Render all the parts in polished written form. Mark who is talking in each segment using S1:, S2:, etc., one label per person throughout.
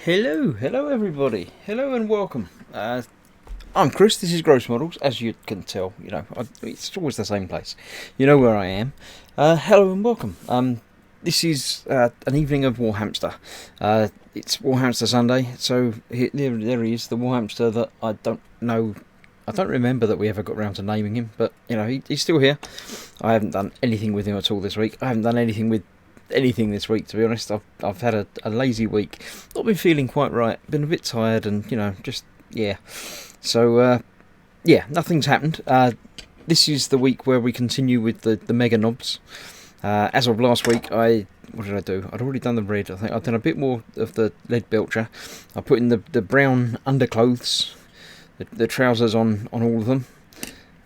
S1: Hello everybody. Hello and welcome. I'm Chris. This is Gross Models. As you can tell, it's always the same place. You know where I am. Hello and welcome. This is an evening of Warhamster. It's Warhamster Sunday, so there he is, the Warhamster that I don't know. I don't remember that we ever got round to naming him, but he's still here. I haven't done anything with him at all this week. I haven't done anything with anything this week, to be honest. I've had a lazy week, not been feeling quite right, been a bit tired, and so nothing's happened. This is the week where we continue with the mega knobs. As of last week, what did I do? I'd already done the red. I think I've done a bit more of the lead belcher. I put in the brown underclothes, the trousers on all of them,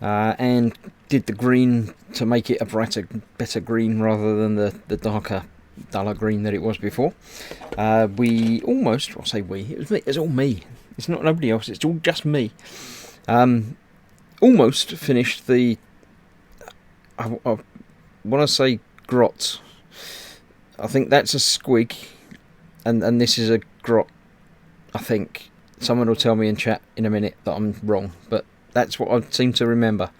S1: and did the green to make it a brighter, better green rather than the darker, duller green that it was before. We almost, I'll say we, it was me, it's all me. It's not nobody else, it's all just me. Almost finished the, I want to say grot. I think that's a squig, and this is a grot, I think. Someone will tell me in chat in a minute that I'm wrong, but that's what I seem to remember.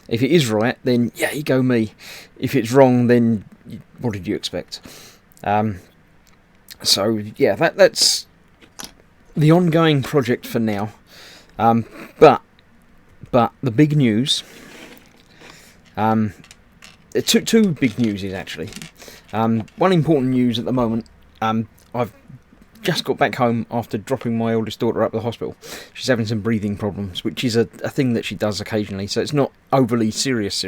S1: If it is right, then yeah, you go me. If it's wrong, then what did you expect? So yeah, that's the ongoing project for now. But the big news, two big news is actually. One important news at the moment. I've just got back home after dropping my oldest daughter up the hospital. She's having some breathing problems, which is a thing that she does occasionally, so it's not overly serious,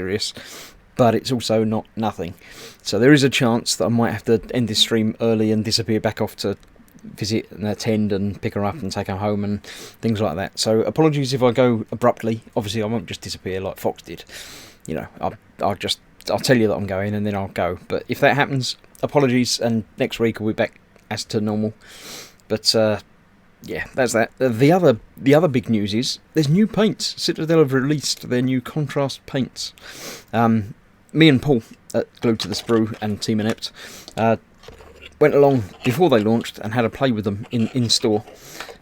S1: but it's also not nothing. So there is a chance that I might have to end this stream early and disappear back off to visit and attend and pick her up and take her home and things like that. So apologies if I go abruptly. Obviously I won't just disappear like Fox did. I'll tell you that I'm going and then I'll go. But if that happens, apologies, and next week I'll be back as to normal. But that's that. The other big news is there's new paints. Citadel have released their new contrast paints. Me and Paul at Glued to the Sprue and Team Inept went along before they launched and had a play with them in store,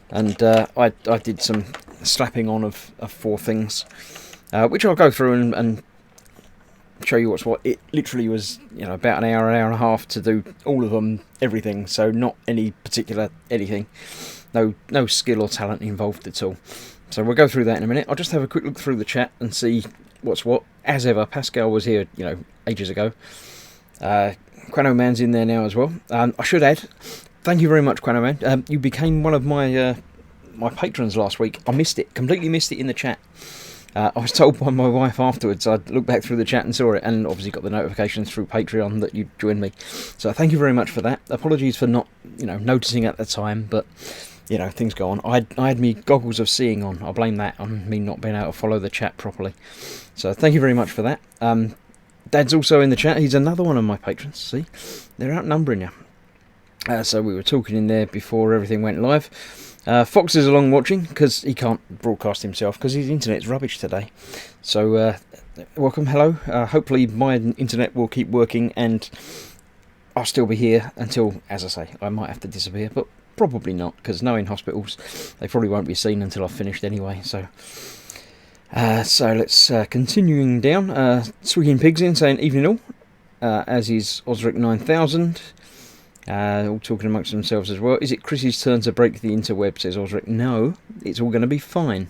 S1: and I did some slapping on of 4 things, which I'll go through and show you what's what. It literally was about an hour and a half to do all of them, everything, so not any particular anything, no skill or talent involved at all. So we'll go through that in a minute. I'll just have a quick look through the chat and see what's what. As ever, Pascal was here ages ago. Quano Man's in there now as well. I should add, thank you very much, Quano Man. You became one of my patrons last week. I completely missed it in the chat. I was told by my wife afterwards. I looked back through the chat and saw it, and obviously got the notifications through Patreon that you joined me. So thank you very much for that. Apologies for not, noticing at the time, but things go on. I had me goggles of seeing on. I blame that on me not being able to follow the chat properly. So thank you very much for that. Dad's also in the chat. He's another one of my patrons. See, they're outnumbering you. So we were talking in there before everything went live. Fox is along watching because he can't broadcast himself because his internet's rubbish today. So welcome, hello. Hopefully my internet will keep working and I'll still be here until, as I say, I might have to disappear, but probably not, because knowing hospitals, they probably won't be seen until I've finished anyway. So let's continuing down. Swigging Pigs in saying evening all, as is Osric 9000. All talking amongst themselves as well. Is it Chris's turn to break the interweb, says Osric. No, it's all going to be fine.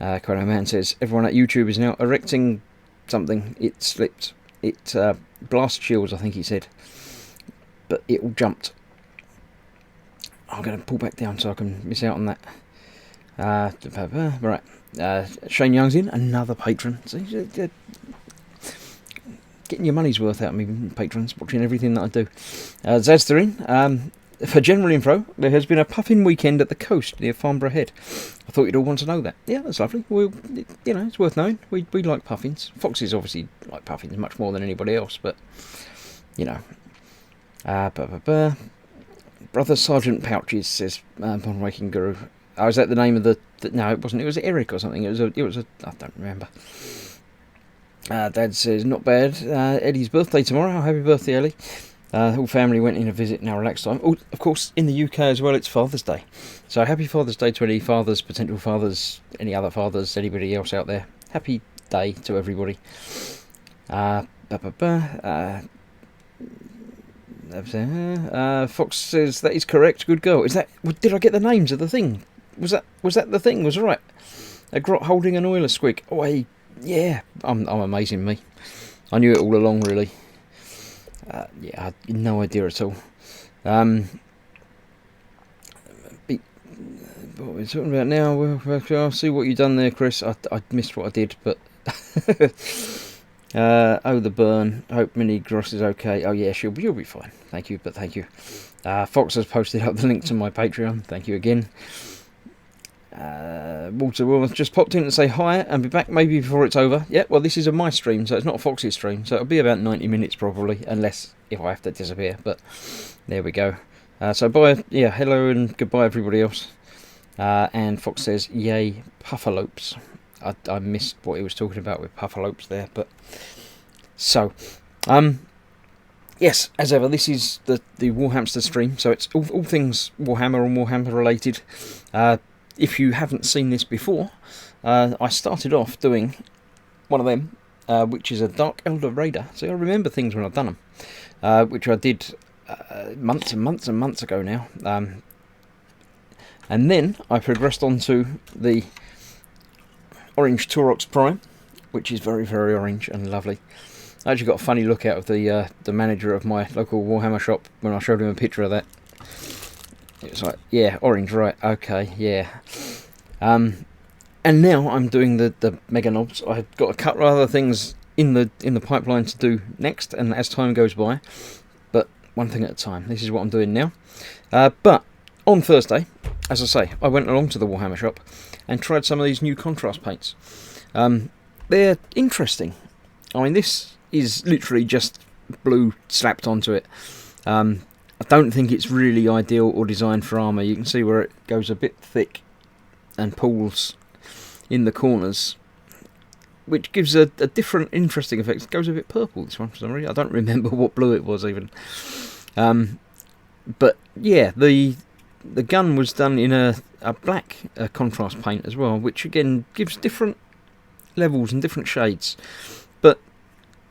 S1: Quano Man says, everyone at YouTube is now erecting something. It slipped. It blast shields, I think he said. But it all jumped. I'm going to pull back down so I can miss out on that. Right. Shane Young's in, another patron. Getting your money's worth out of me, patrons, watching everything that I do. Zazster in. For general info, there has been a puffin weekend at the coast near Farnborough Head. I thought you'd all want to know that. Yeah, that's lovely. Well, it's worth knowing. We like puffins. Foxes obviously like puffins much more than anybody else, but Brother Sergeant Pouches, says Bon Waking Guru. Oh, is that the name of the... No, it wasn't. It was Eric or something. It was a... I don't remember. Dad says, not bad. Eddie's birthday tomorrow. Happy birthday, Ellie. The whole family went in a visit, now relaxed time. Oh, of course, in the UK as well, it's Father's Day. So happy Father's Day to any fathers, potential fathers, any other fathers, anybody else out there. Happy day to everybody. Fox says that is correct. Good girl. Is that? Did I get the names of the thing? Was that the thing? Was right? A grot holding an oiler squig. Oh, yeah. I'm amazing, me. I knew it all along, really. Yeah, I had no idea at all. What we're talking about now, I'll see what you've done there, Chris. I missed what I did, but... oh, the burn. Hope Minnie Gross is okay. Oh, yeah, you'll be fine. Thank you, but thank you. Fox has posted up the link to my Patreon. Thank you again. Walter Wilmot just popped in to say hi and be back maybe before it's over. Yeah, well, this is my stream, so it's not Fox's stream, so it'll be about 90 minutes probably, unless if I have to disappear, but there we go. So bye, yeah, hello and goodbye everybody else. And Fox says, yay, puffalopes. I missed what he was talking about with puffalopes there, but so, yes, as ever, this is the Warhamster stream, so it's all things Warhammer and Warhammer related. If you haven't seen this before, I started off doing one of them, which is a Dark Elder Raider. So I remember things when I've done them, which I did months and months and months ago now. And then I progressed on to the Orange Taurox Prime, which is very, very orange and lovely. I actually got a funny look out of the manager of my local Warhammer shop when I showed him a picture of that. It was like, yeah, orange, right, okay, yeah. And now I'm doing the Mega Knobs. I've got a couple of other things in the pipeline to do next, and as time goes by, but one thing at a time. This is what I'm doing now. But on Thursday, as I say, I went along to the Warhammer shop and tried some of these new contrast paints. They're interesting. I mean, this is literally just blue slapped onto it. I don't think it's really ideal or designed for armour. You can see where it goes a bit thick and pools in the corners, which gives a different, interesting effect. It goes a bit purple, this one, for some reason. I don't remember what blue it was, even. But, yeah, the gun was done in a black contrast paint as well, which, again, gives different levels and different shades. But,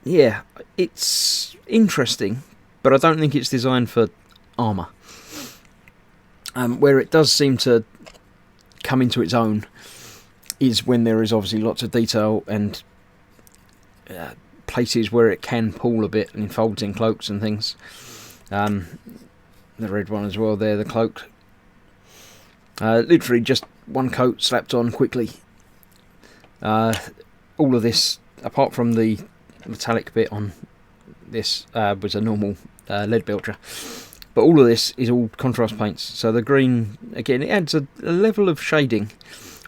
S1: yeah, it's interesting, but I don't think it's designed for armour. Where it does seem to come into its own is when there is obviously lots of detail and places where it can pool a bit and folds in cloaks and things. The red one as well there, the cloak. Literally just one coat slapped on quickly. All of this, apart from the metallic bit on this, was a normal lead belcher. But all of this is all contrast paints. So the green, again, it adds a level of shading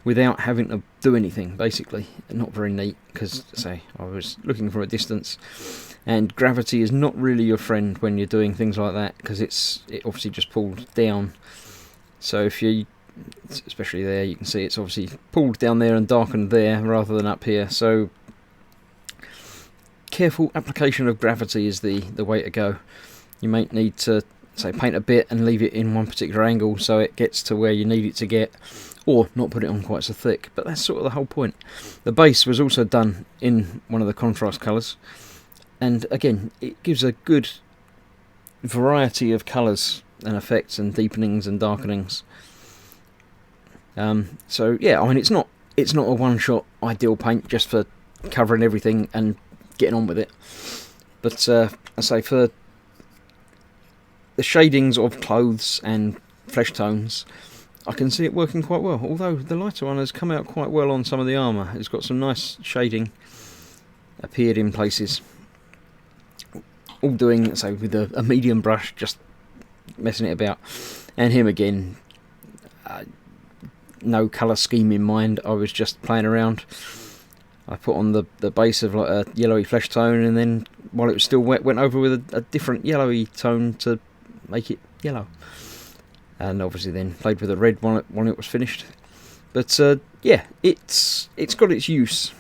S1: without having to do anything, basically. Not very neat, because, say, I was looking from a distance, and gravity is not really your friend when you're doing things like that, because it obviously just pulls down. So if you, especially there, you can see it's obviously pulled down there and darkened there rather than up here. So careful application of gravity is the way to go. You might need to, say, paint a bit and leave it in one particular angle so it gets to where you need it to get, or not put it on quite so thick, but that's sort of the whole point. The base was also done in one of the contrast colours, and again, it gives a good variety of colours and effects and deepenings and darkenings. So yeah, I mean, it's not a one-shot ideal paint just for covering everything and getting on with it, but I say, for the shadings of clothes and flesh tones, I can see it working quite well, although the lighter one has come out quite well on some of the armour. It's got some nice shading appeared in places. All doing, say, with a medium brush, just messing it about. And him again, no colour scheme in mind, I was just playing around. I put on the base of like a yellowy flesh tone, and then while it was still wet, went over with a different yellowy tone to make it yellow, and obviously then played with the red when it was finished. But yeah, it's got its use.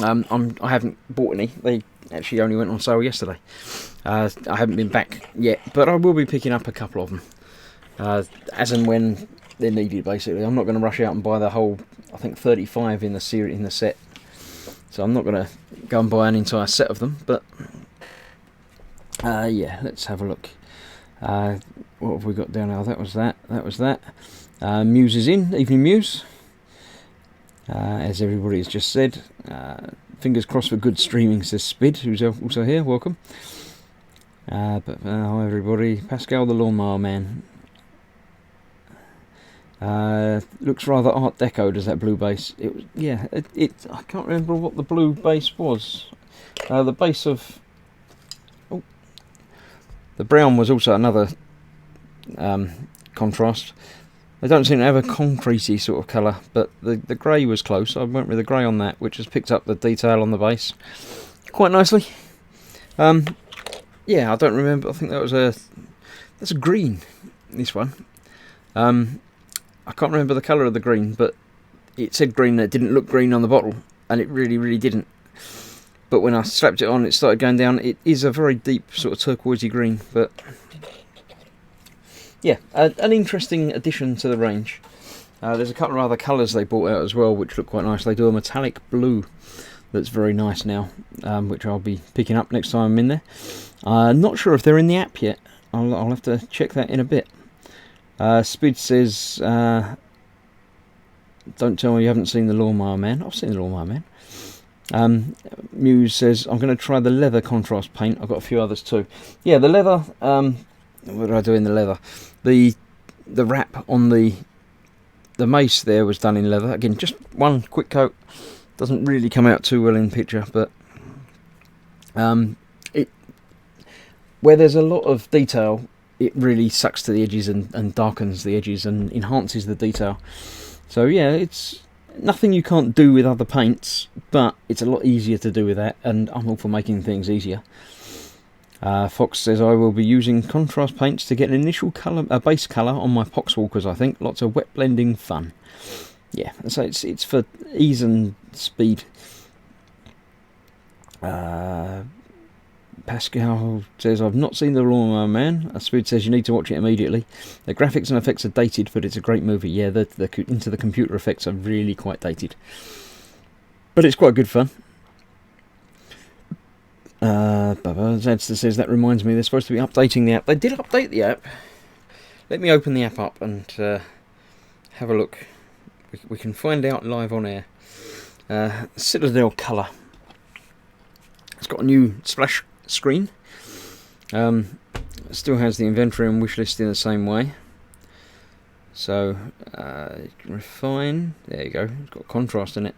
S1: I haven't bought any. actually only went on sale yesterday. I haven't been back yet, but I will be picking up a couple of them as and when they're needed. Basically, I'm not going to rush out and buy the whole, I think 35 in the series, in the set. So I'm not going to go and buy an entire set of them. But yeah, let's have a look. What have we got down now? That was that. That was that. Muse is in. Evening Muse. As everybody has just said. Fingers crossed for good streaming, says Spid, who's also here. Welcome. Hi everybody. Pascal the Lawnmower Man. Looks rather Art Deco, does that blue base? It was, yeah. I can't remember what the blue base was. The base of. Oh, the brown was also another contrast. They don't seem to have a concretey sort of colour, but the grey was close. I went with the grey on that, which has picked up the detail on the base quite nicely. Yeah, I don't remember. I think that's a green. This one. I can't remember the colour of the green, but it said green. That didn't look green on the bottle, and it really, really didn't. But when I slapped it on, it started going down. It is a very deep sort of turquoisey green, but. Yeah, an interesting addition to the range. There's a couple of other colours they brought out as well, which look quite nice. They do a metallic blue that's very nice now, which I'll be picking up next time I'm in there. Not sure if they're in the app yet. I'll have to check that in a bit. Spid says, don't tell me you haven't seen the Lawnmower Man. I've seen the Lawnmower Man. Muse says, I'm going to try the leather contrast paint. I've got a few others too. Yeah, the leather... what did I do in the leather? The wrap on the mace there was done in leather. Again, just one quick coat. Doesn't really come out too well in picture, but where there's a lot of detail, it really sucks to the edges and darkens the edges and enhances the detail. So yeah, it's nothing you can't do with other paints, but it's a lot easier to do with that, and I'm all for making things easier. Fox says, I will be using contrast paints to get an initial colour, a base colour on my poxwalkers, I think. Lots of wet blending fun. Yeah, so it's for ease and speed. Pascal says, I've not seen the Lawnmower Man. Speed says you need to watch it immediately. The graphics and effects are dated, but it's a great movie. Yeah, the into the computer effects are really quite dated. But it's quite good fun. Zadster says, that reminds me, they're supposed to be updating the app. They did update the app. Let me open the app up and have a look. We can find out live on air. Citadel colour. It's got a new splash screen. Still has the inventory and wish list in the same way. So, refine. There you go. It's got contrast in it.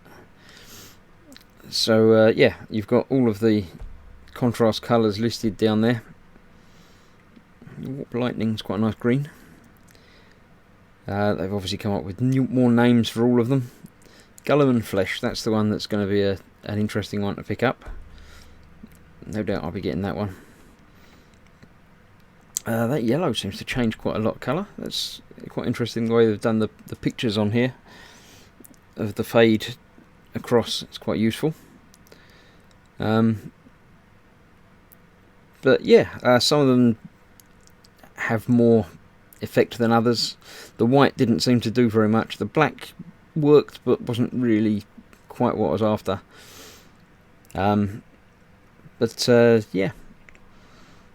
S1: So, yeah, you've got all of the contrast colours listed down there. Warp Lightning's quite a nice green. They've obviously come up with more names for all of them. Gulliman Flesh, that's the one that's going to be an interesting one to pick up. No doubt I'll be getting that one. That yellow seems to change quite a lot of colour. That's quite interesting the way they've done the pictures on here of the fade across. It's quite useful. But yeah, some of them have more effect than others. The white didn't seem to do very much. The black worked, but wasn't really quite what I was after. But yeah,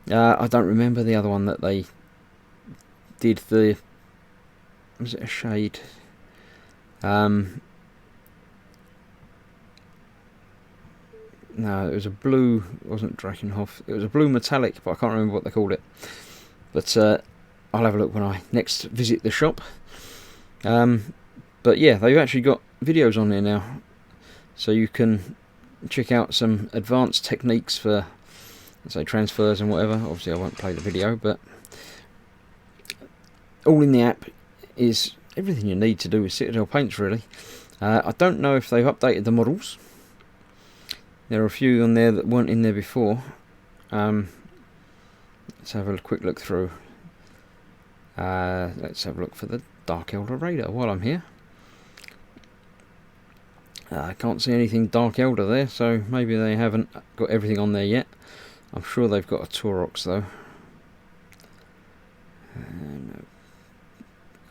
S1: I don't remember the other one that they did. Was it a shade? No, it was a blue. It wasn't Drakenhof. It was a blue metallic, but I can't remember what they called it. But I'll have a look when I next visit the shop. But yeah, they've actually got videos on there now, so you can check out some advanced techniques for, let's say, transfers and whatever. Obviously, I won't play the video, but all in the app is everything you need to do with Citadel paints, really. I don't know if they've updated the models. There are a few on there that weren't in there before. Let's have a quick look through. Let's have a look for the Dark Elder Raider while I'm here. I can't see anything Dark Elder there, so maybe they haven't got everything on there yet. I'm sure they've got a Taurox though.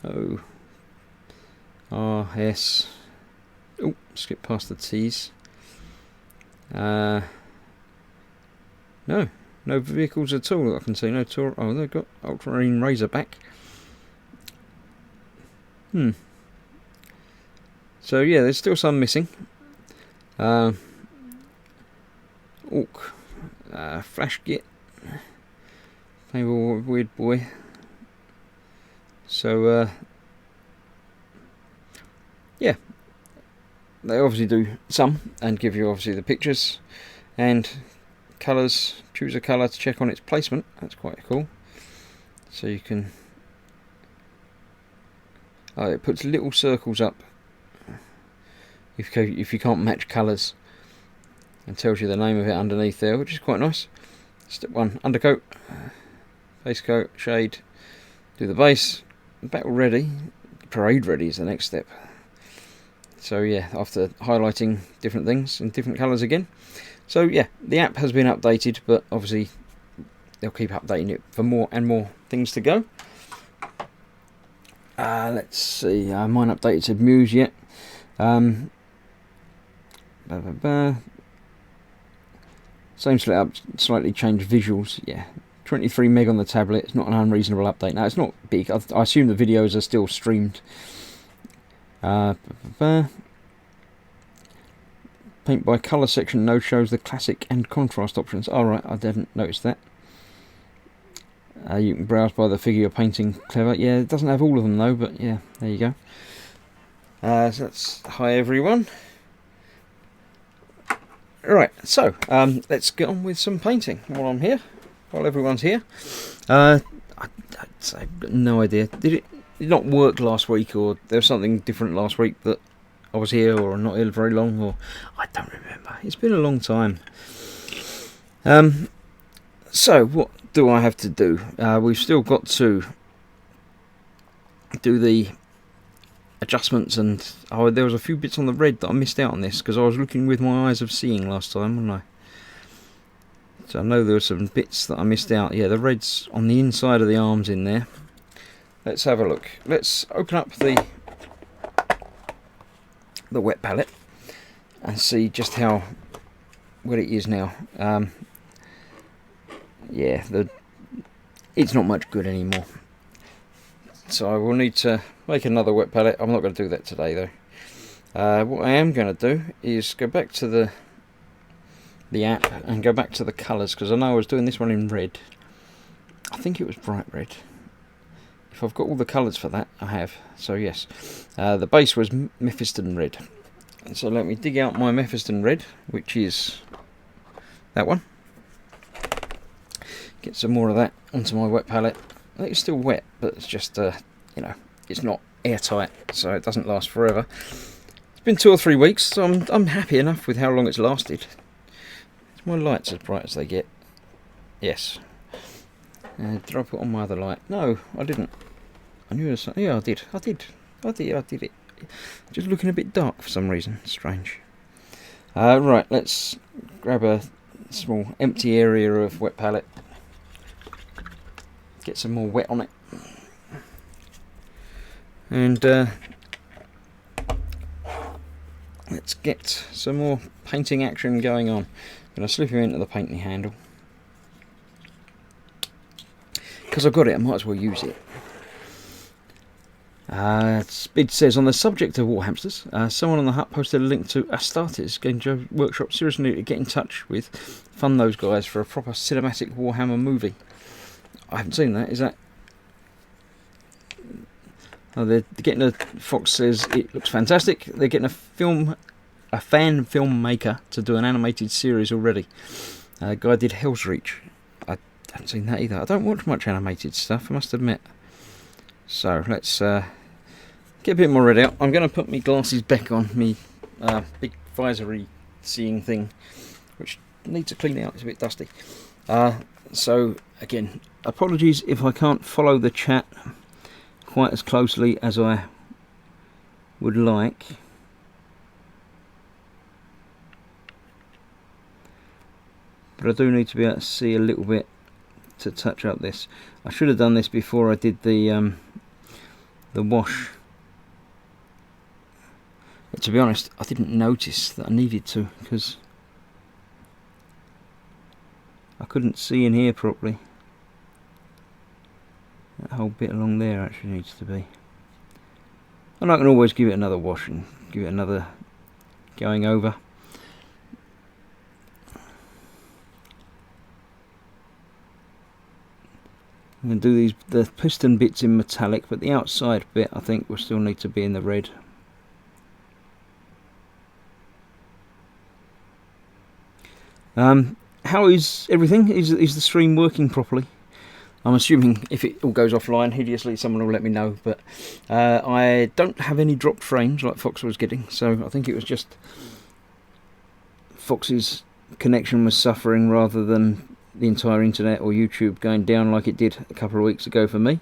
S1: No. O, R, S. Oh, skip past the T's. No vehicles at all that I can see. No Taurox. Oh, they've got Ultramarine Razorback. So yeah, there's still some missing. Orc, Flash Git, Fable Weird Boy. So yeah, they obviously do some and give you obviously the pictures and colours. Choose a colour to check on its placement. That's quite cool. So you can. Oh, it puts little circles up if you can't match colours, and tells you the name of it underneath there, which is quite nice. Step 1, undercoat, base coat, shade, do the base, battle ready, parade ready is the next step. So yeah, after highlighting different things in different colours again. So yeah, the app has been updated, but obviously they'll keep updating it for more and more things to go. Let's see, mine updated to Muse yet. Same setup, slightly changed visuals. Yeah, 23 meg on the tablet. It's not an unreasonable update. Now it's not big. I assume the videos are still streamed. Paint by colour section node shows the classic and contrast options. Alright, I didn't notice that. You can browse by the figure you're painting. Clever. Yeah, it doesn't have all of them though, but yeah, there you go. So that's hi everyone. Right, so let's get on with some painting while I'm here, while everyone's here. I've got no idea. Did it not work last week, or there was something different last week that I was here or not here very long, or I don't remember. It's been a long time. So what do I have to do? We've still got to do the adjustments, and there was a few bits on the red that I missed out on this because I was looking with my eyes of seeing last time, wasn't I? So I know there were some bits that I missed out. Yeah, the red's on the inside of the arms in there. Let's have a look. Let's open up the wet palette and see just how wet it is now. Yeah, it's not much good anymore. So I will need to make another wet palette. I'm not going to do that today though. What I am going to do is go back to the app and go back to the colours, because I know I was doing this one in red. I think it was bright red. If I've got all the colours for that, I have. So yes, the base was Mephiston red. So let me dig out my Mephiston red, which is that one. Get some more of that onto my wet palette. I think it's still wet, but it's just, you know, it's not airtight, so it doesn't last forever. It's been 2 or 3 weeks, so I'm happy enough with how long it's lasted. Is my lights as bright as they get? Yes. Did I put on my other light? No, I didn't. I knew it was, yeah, I did it. Just looking a bit dark for some reason. Strange. Right, let's grab a small empty area of wet palette. Get some more wet on it. And let's get some more painting action going on. I'm going to slip him into the painting handle. Because I've got it, I might as well use it. Spid says, on the subject of Warhamsters, someone on the hut posted a link to Astartes Game Joe Workshop. Seriously need to get in touch with, fund those guys for a proper cinematic Warhammer movie. I haven't seen that. Is that? Oh, they're getting a. Fox says it looks fantastic. They're getting a fan filmmaker to do an animated series already. Guy did Hell's Reach. I haven't seen that either. I don't watch much animated stuff, I must admit. So let's get a bit more red out. I'm going to put my glasses back on, me big visory seeing thing, which needs to clean out. It's a bit dusty. So again, apologies if I can't follow the chat quite as closely as I would like. but I do need to be able to see a little bit to touch up this. I should have done this before I did the wash. But to be honest, I didn't notice that I needed to, because I couldn't see in here properly. That whole bit along there actually needs to be. And I can always give it another wash and give it another going over. I'm going to do the piston bits in metallic, but the outside bit I think will still need to be in the red. How is everything? Is the stream working properly? I'm assuming if it all goes offline hideously, someone will let me know, but I don't have any dropped frames like Fox was getting, so I think it was just Fox's connection was suffering rather than the entire internet or YouTube going down like it did a couple of weeks ago for me.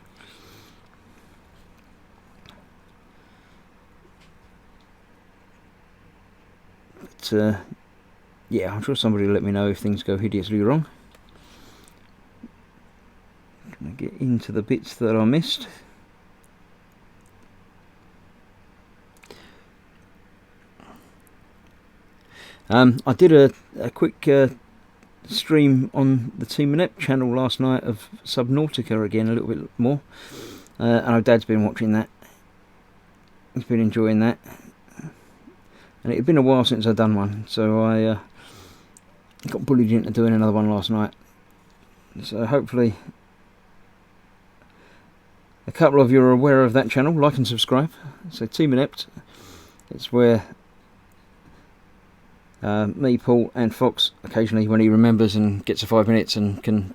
S1: But yeah, I'm sure somebody will let me know if things go hideously wrong. I'm going to get into the bits that I missed. I did a quick stream on the Team Inept channel last night of Subnautica again, a little bit more. I know Dad's been watching that. He's been enjoying that. And it had been a while since I'd done one, so I got bullied into doing another one last night. So hopefully a couple of you are aware of that channel. Like and subscribe. So Team Inept, it's where me, Paul and Fox, occasionally when he remembers and gets a 5 minutes and can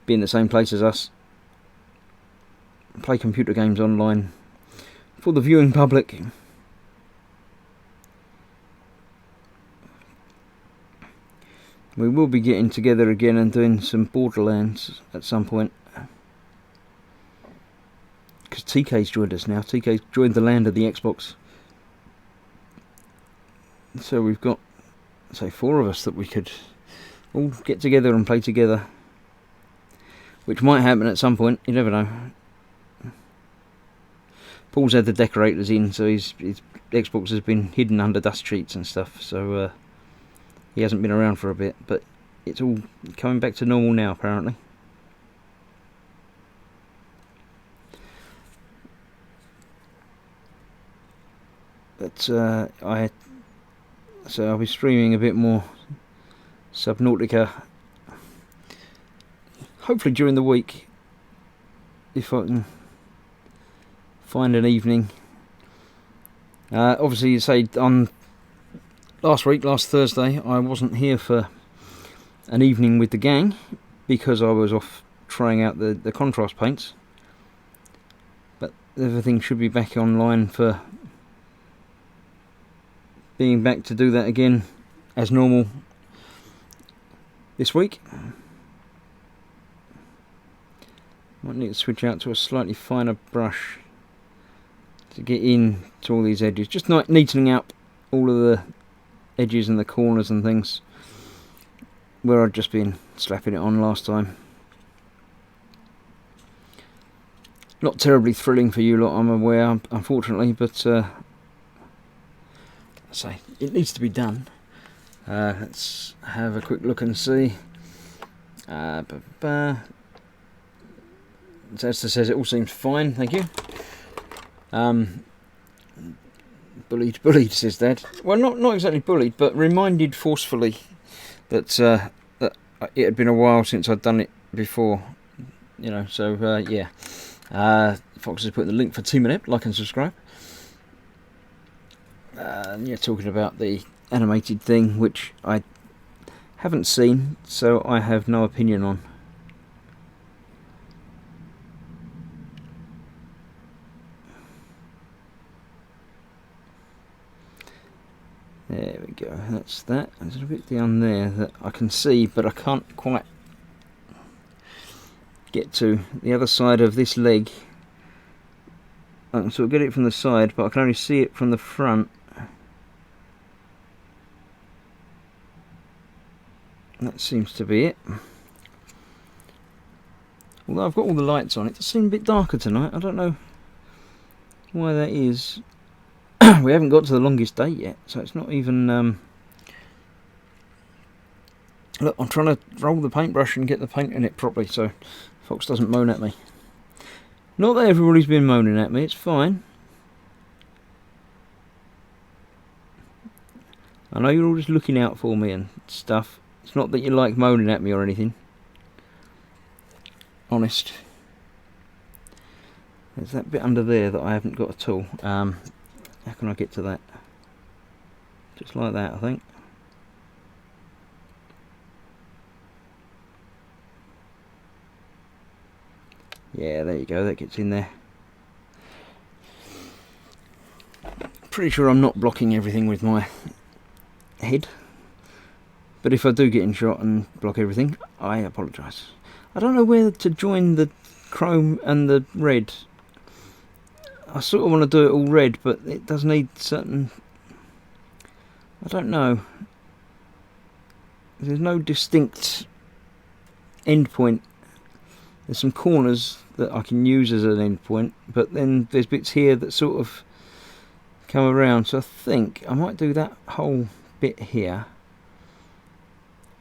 S1: be in the same place as us, play computer games online for the viewing public. We will be getting together again and doing some Borderlands at some point, because TK's joined us now. TK's joined the land of the Xbox. So we've got, say, 4 of us that we could all get together and play together, which might happen at some point, you never know. Paul's had the decorators in, so his Xbox has been hidden under dust sheets and stuff, so he hasn't been around for a bit, but it's all coming back to normal now, apparently. But so I'll be streaming a bit more Subnautica, hopefully during the week, if I can find an evening. Obviously, you say on last Thursday, I wasn't here for an evening with the gang because I was off trying out the contrast paints, but everything should be back online for being back to do that again as normal this week. Might need to switch out to a slightly finer brush to get in to all these edges, just neatening up all of the edges and the corners and things where I'd just been slapping it on last time. Not terribly thrilling for you lot, I'm aware, unfortunately, but say it needs to be done. Let's have a quick look and see. As Esther says, it all seems fine, thank you. Bullied, says Dad. Well, not exactly bullied, but reminded forcefully that that it had been a while since I'd done it before. You know, so yeah. Fox has put the link for 2 Minute, like and subscribe. Yeah, talking about the animated thing, which I haven't seen, so I have no opinion on. There we go, that's that. There's a bit down there that I can see, but I can't quite get to the other side of this leg. I can sort of get it from the side, but I can only see it from the front. that seems to be it. Although I've got all the lights on, it does seem a bit darker tonight. I don't know why that is. We haven't got to the longest date yet, so it's not even... Look, I'm trying to roll the paintbrush and get the paint in it properly so Fox doesn't moan at me. Not that everybody's been moaning at me, it's fine. I know you're all just looking out for me and stuff. It's not that you like moaning at me or anything. Honest. There's that bit under there that I haven't got at all. How can I get to that? Just like that, I think. Yeah, there you go, that gets in there. Pretty sure I'm not blocking everything with my head. But if I do get in shot and block everything, I apologise. I don't know where to join the chrome and the red. I sort of want to do it all red, but it does need certain... I don't know. There's no distinct end point. There's some corners that I can use as an end point, but then there's bits here that sort of come around, so I think I might do that whole bit here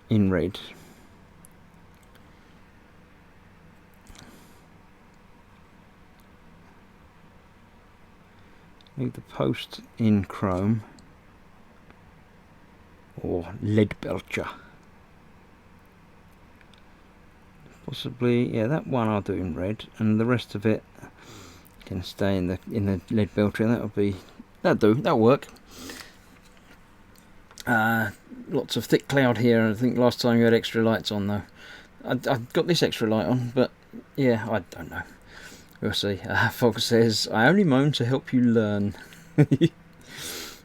S1: in red. Leave the post in chrome or lead belcher. Possibly, yeah, that one I'll do in red, and the rest of it can stay in the lead belcher. That'll work. Lots of thick cloud here. I think last time you had extra lights on though. I've got this extra light on, but yeah, I don't know. We'll see. Fox says, I only moan to help you learn.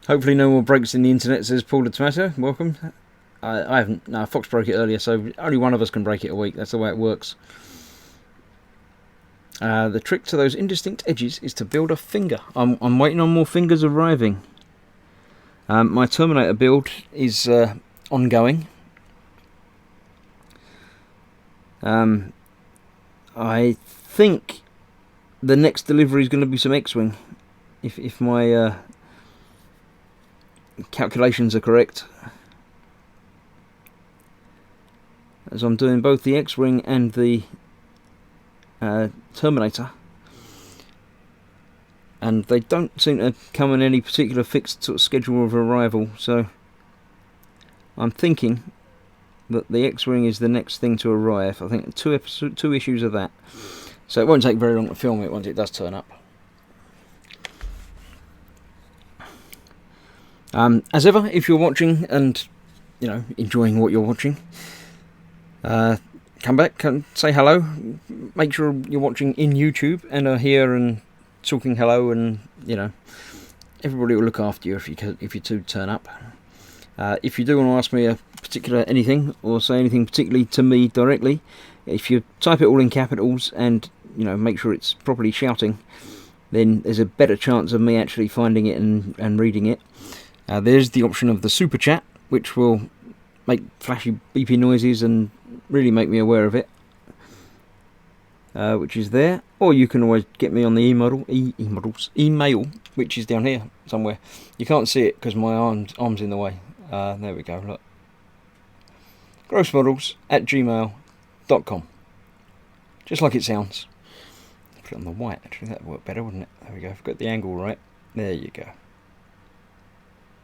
S1: Hopefully no more breaks in the internet, says Paul the Tomato. Welcome. I haven't. No, Fox broke it earlier, so only one of us can break it a week. That's the way it works. The trick to those indistinct edges is to build a finger. I'm waiting on more fingers arriving. My Terminator build is ongoing. I think the next delivery is going to be some X-Wing, if my calculations are correct. As I'm doing both the X-Wing and the Terminator, and they don't seem to come in any particular fixed sort of schedule of arrival, so I'm thinking that the X-Wing is the next thing to arrive. I think two issues of that, so it won't take very long to film it once it does turn up. As ever, if you're watching and enjoying what you're watching, come back and say hello. Make sure you're watching in YouTube and are here and talking hello, and everybody will look after you if you two turn up. If you do want to ask me a particular anything or say anything particularly to me directly, if you type it all in capitals and make sure it's properly shouting, then there's a better chance of me actually finding it and reading it. There's the option of the super chat, which will make flashy beepy noises and really make me aware of it, which is there. Or you can always get me on the email, which is down here somewhere. You can't see it because my arm's in the way. There we go, look. grossmodels@gmail.com. Just like it sounds. Put it on the white, actually, that'd work better, wouldn't it? There we go, I've got the angle right. There you go.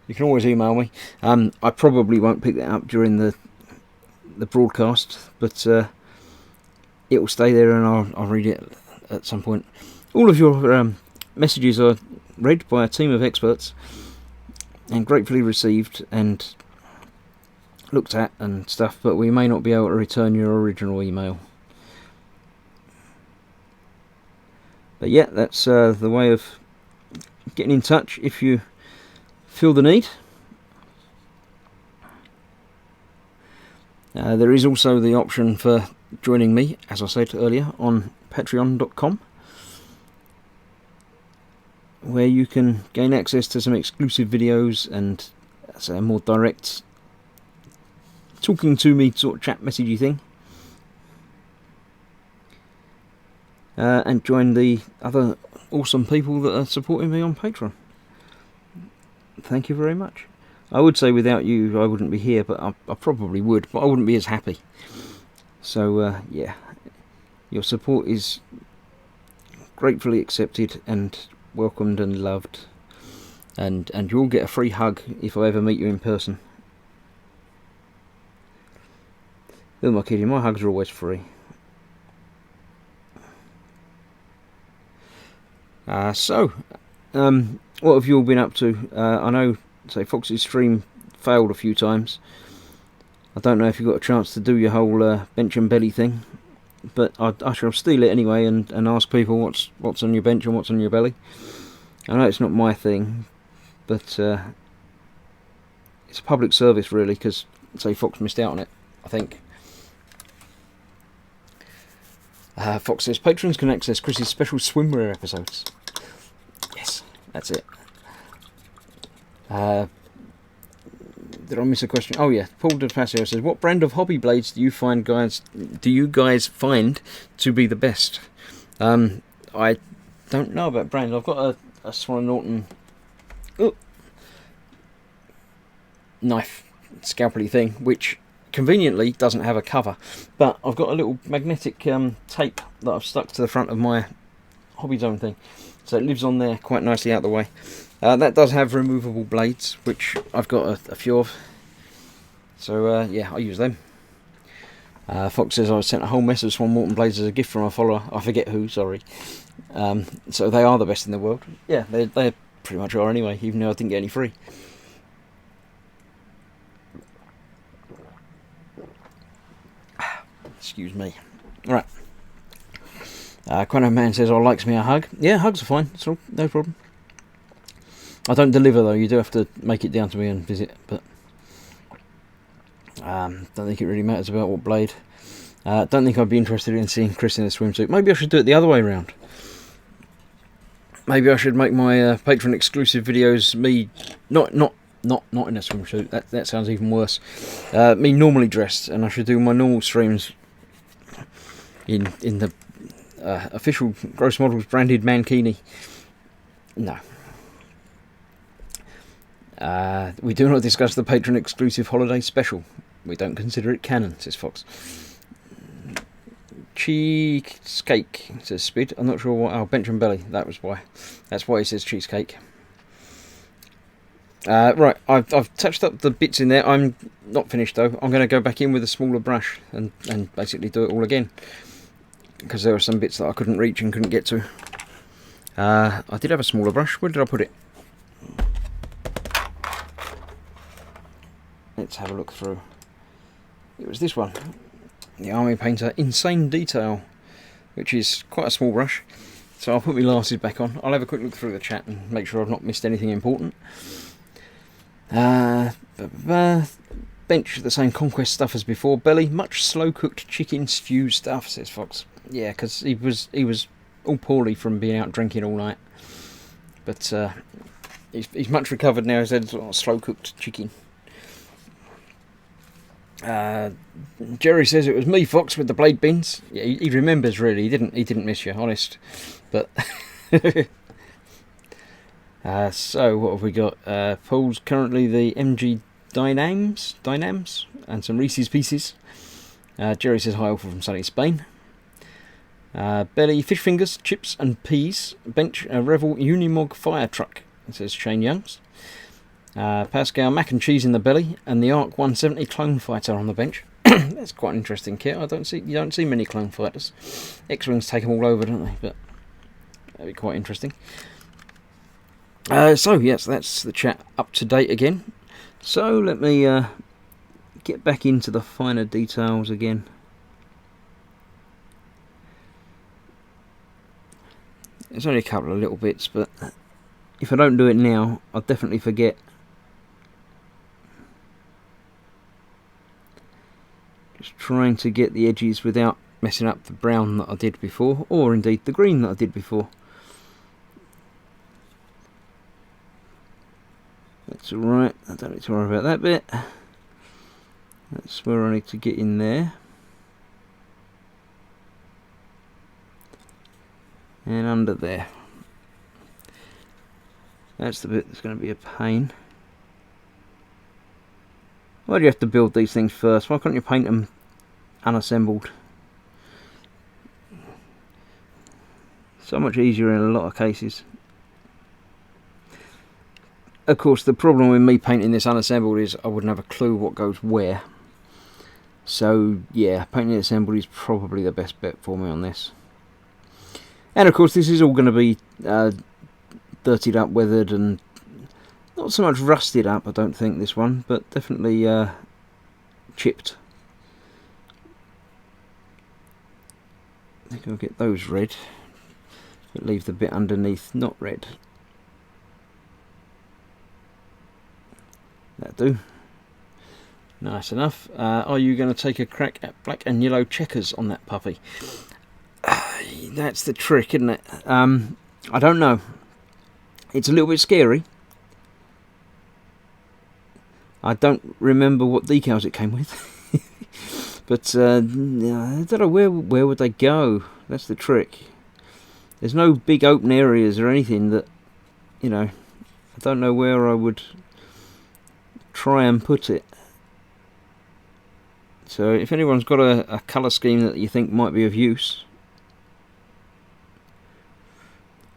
S1: You can always email me. I probably won't pick that up during the broadcast, but it will stay there and I'll read it at some point. All of your messages are read by a team of experts and gratefully received and looked at and stuff, but we may not be able to return your original email. But yeah, that's the way of getting in touch if you feel the need. There is also the option for joining me, as I said earlier, on patreon.com, where you can gain access to some exclusive videos and a more direct talking to me sort of chat messagey thing. And join the other awesome people that are supporting me on Patreon. Thank you very much. I would say without you I wouldn't be here, but I probably would, but I wouldn't be as happy. So yeah, your support is gratefully accepted and welcomed and loved, and you'll get a free hug if I ever meet you in person. Who am I kidding? My hugs are always free. What have you all been up to? I know, say, Fox's stream failed a few times. I don't know if you got a chance to do your whole bench and belly thing, but I shall steal it anyway and ask people what's on your bench and what's on your belly. I know it's not my thing, but it's a public service really, because, say, Fox missed out on it, I think. Fox says, patrons can access Chris's special swimwear episodes. Yes, that's it. Did I miss a question? Oh yeah, Paul de Pasio says, what brand of hobby blades do you guys find to be the best? I don't know about brand. I've got a Swan & Norton knife scalpely thing, which conveniently doesn't have a cover, but I've got a little magnetic tape that I've stuck to the front of my Hobby Zone thing, so it lives on there quite nicely out of the way. That does have removable blades, which I've got a few of, so yeah, I use them. Fox says I was sent a whole mess of Swan Morton blades as a gift from a follower, I forget who, sorry. So they are the best in the world. Yeah, they pretty much are anyway, even though I didn't get any free. Excuse me. Right. Quano Man says, "Oh, likes me a hug." Yeah, hugs are fine. It's all, no problem. I don't deliver though. You do have to make it down to me and visit. But don't think it really matters about what blade. Don't think I'd be interested in seeing Chris in a swimsuit. Maybe I should do it the other way around. Maybe I should make my Patreon exclusive videos me not in a swimsuit. That sounds even worse. Me normally dressed, and I should do my normal streams in the official Gross Models branded mankini. No. We do not discuss the Patreon exclusive holiday special. We don't consider it canon, says Fox. Cheesecake, says Spid. I'm not sure what. Oh, bench and belly. That was why. That's why he says cheesecake. Right, I've touched up the bits in there. I'm not finished though. I'm going to go back in with a smaller brush and basically do it all again, because there were some bits that I couldn't reach and couldn't get to. I did have a smaller brush. Where did I put it? Let's have a look through. It was this one, the Army Painter Insane Detail, which is quite a small brush. So I'll put my glasses back on. I'll have a quick look through the chat and make sure I've not missed anything important. Bench, the same conquest stuff as before. Belly, much slow cooked chicken stew stuff, says Fox. Yeah, because he was all poorly from being out drinking all night. But he's much recovered now. He's had sort of slow cooked chicken. Jerry says it was me, Fox, with the blade bins. Yeah, he remembers really. He didn't miss you, honest. But so what have we got? Paul's currently the MG Dynams and some Reese's Pieces. Jerry says hi, Alpha from sunny Spain. Belly, fish fingers, chips and peas. Bench, Revel Unimog fire truck, says Shane Youngs. Pascal, mac and cheese in the belly, and the Arc 170 clone fighter on the bench. That's quite an interesting kit. You don't see many clone fighters. X-Wings take them all over, don't they? But that'd be quite interesting. So yes, that's the chat up to date again. So let me get back into the finer details again. There's only a couple of little bits, but if I don't do it now, I'll definitely forget. Just trying to get the edges without messing up the brown that I did before, or indeed the green that I did before. That's alright, I don't need to worry about that bit. That's where I need to get in there. And under there. That's the bit that's going to be a pain. Why do you have to build these things first? Why can't you paint them unassembled? So much easier in a lot of cases. Of course, the problem with me painting this unassembled is I wouldn't have a clue what goes where. So yeah, painting it assembled is probably the best bet for me on this. And of course, this is all going to be dirtied up, weathered, and not so much rusted up, I don't think, this one, but definitely chipped. I think I'll get those red, but leave the bit underneath not red. That'll do. Nice enough. Are you going to take a crack at black and yellow checkers on that puppy? That's the trick, isn't it? I don't know. It's a little bit scary. I don't remember what decals it came with. But I don't know, where would they go? That's the trick. There's no big open areas or anything that, you know, I don't know where I would try and put it. So if anyone's got a colour scheme that you think might be of use,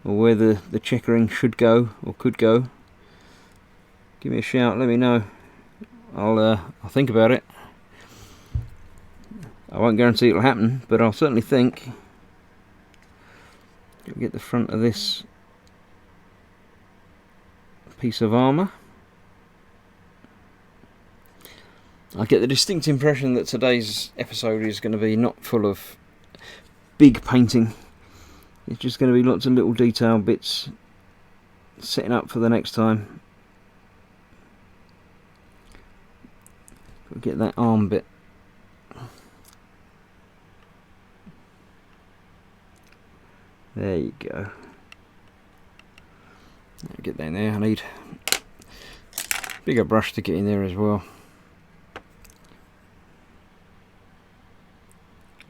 S1: or where the checkering should go or could go, give me a shout, let me know. I'll think about it. I won't guarantee it'll happen, but I'll certainly think. Get the front of this piece of armour. I get the distinct impression that today's episode is going to be not full of big painting. It's just going to be lots of little detail bits setting up for the next time. We'll get that arm bit. There you go. Get that in there. I need a bigger brush to get in there as well.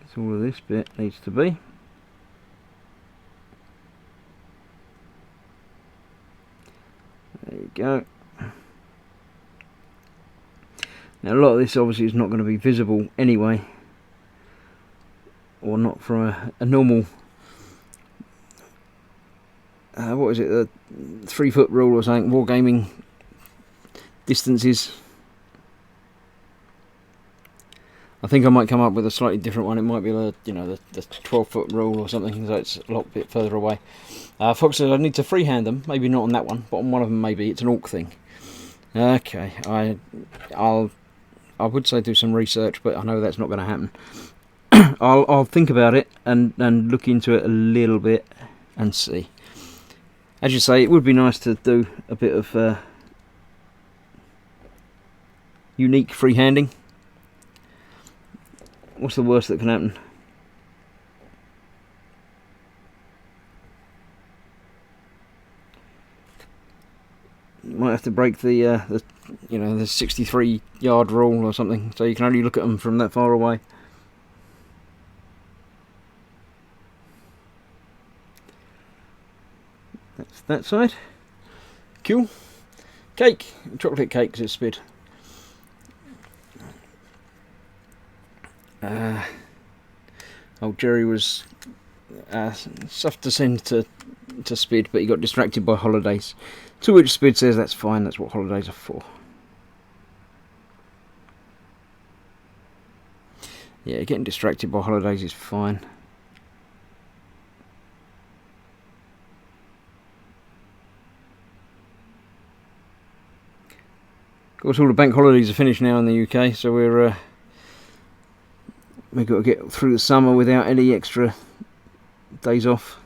S1: That's all of this bit needs to be. There you go. Now a lot of this obviously is not going to be visible anyway, or not from a normal what is it, the 3 foot rule or something, wargaming distances. I think I might come up with a slightly different one. It might be the 12 foot rule or something, so it's a lot bit further away. Fox says I need to freehand them, maybe not on that one, but on one of them maybe. It's an orc thing. Okay, I would say do some research, but I know that's not going to happen. I'll think about it and look into it a little bit and see. As you say, it would be nice to do a bit of unique freehanding. What's the worst that can happen? You might have to break the 63 yard rule or something, so you can only look at them from that far away. That's that side. Cool. Cake. Chocolate cake is spid. Old Jerry was stuff to send to Spid, but he got distracted by holidays. To which Spid says that's fine, that's what holidays are for. Yeah, getting distracted by holidays is fine. Of course, all the bank holidays are finished now in the UK, so we've got to get through the summer without any extra days off.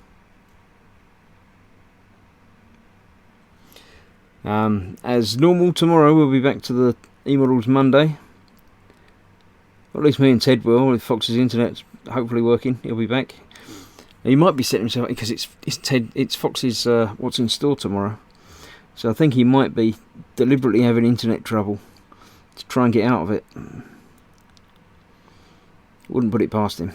S1: As normal, tomorrow we'll be back to the eModels Monday. Or at least me and Ted will, with Fox's internet's hopefully working. He'll be back. He might be setting himself, because it's Fox's what's in store tomorrow. So I think he might be deliberately having internet trouble to try and get out of it. Wouldn't put it past him.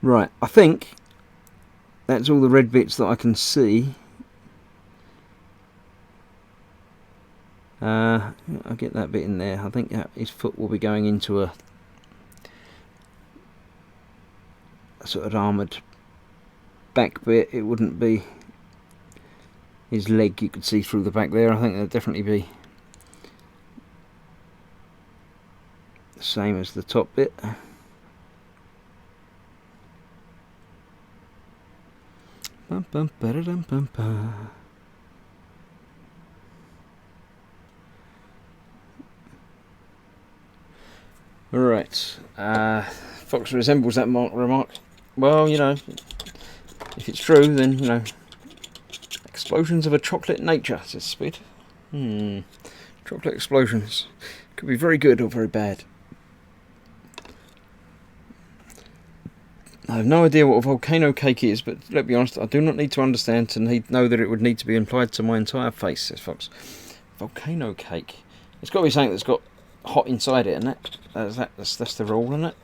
S1: Right, I think that's all the red bits that I can see. I'll get that bit in there. I think his foot will be going into a sort of armoured back bit. It wouldn't be his leg, you could see through the back there. I think that'd definitely be the same as the top bit. Bum, bum, ba-da-dum, bum, bum. Right, Fox resembles that remark. Well, you know, if it's true, then, you know, explosions of a chocolate nature, says Speed. Chocolate explosions. Could be very good or very bad. I have no idea what a volcano cake is, but let's be honest, I do not need to understand to know that it would need to be applied to my entire face, says Fox. Volcano cake. It's got to be something that's got hot inside it, isn't it? That's the rule, isn't it?